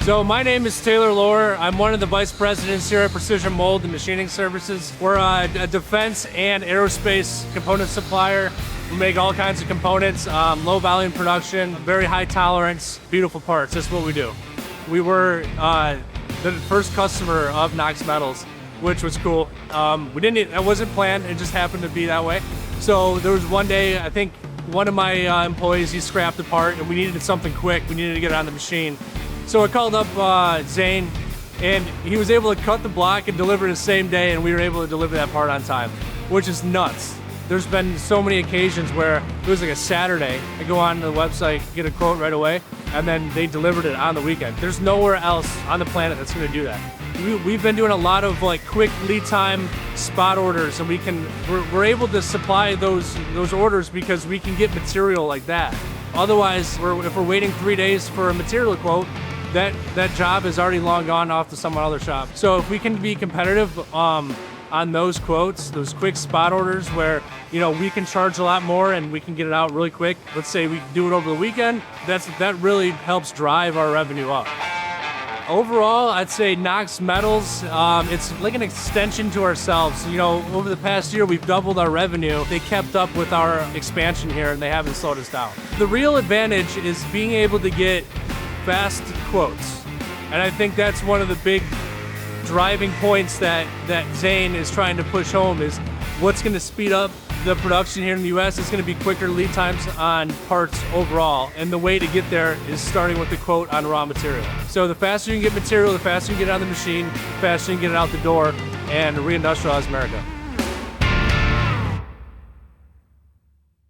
So my name is Taylor Loehr. I'm one of the vice presidents here at Precision Mold and Machining Services. We're a defense and aerospace component supplier. We make all kinds of components, low volume production, very high tolerance, beautiful parts. That's what we do. We were the first customer of Nox Metals, which was cool. That wasn't planned, it just happened to be that way. So there was one day, I think one of my employees, he scrapped a part and we needed something quick. We needed to get it on the machine. So I called up Zane, and he was able to cut the block and deliver it the same day, and we were able to deliver that part on time, which is nuts. There's been so many occasions where it was like a Saturday, I go on the website, get a quote right away, and then they delivered it on the weekend. There's nowhere else on the planet that's gonna do that. We've been doing a lot of like quick lead time spot orders, and we're able to supply those orders because we can get material like that. Otherwise, if we're waiting 3 days for a material quote, that job is already long gone off to some other shop. So if we can be competitive on those quotes, those quick spot orders where we can charge a lot more and we can get it out really quick. Let's say we do it over the weekend. That really helps drive our revenue up. Overall, I'd say Nox Metals, it's like an extension to ourselves. Over the past year, we've doubled our revenue. They kept up with our expansion here and they haven't slowed us down. The real advantage is being able to get fast quotes. And I think that's one of the big driving points that Zane is trying to push home is what's gonna speed up the production here in the US is gonna be quicker lead times on parts overall. And the way to get there is starting with the quote on raw material. So the faster you can get material, the faster you can get it on the machine, the faster you can get it out the door and reindustrialize America.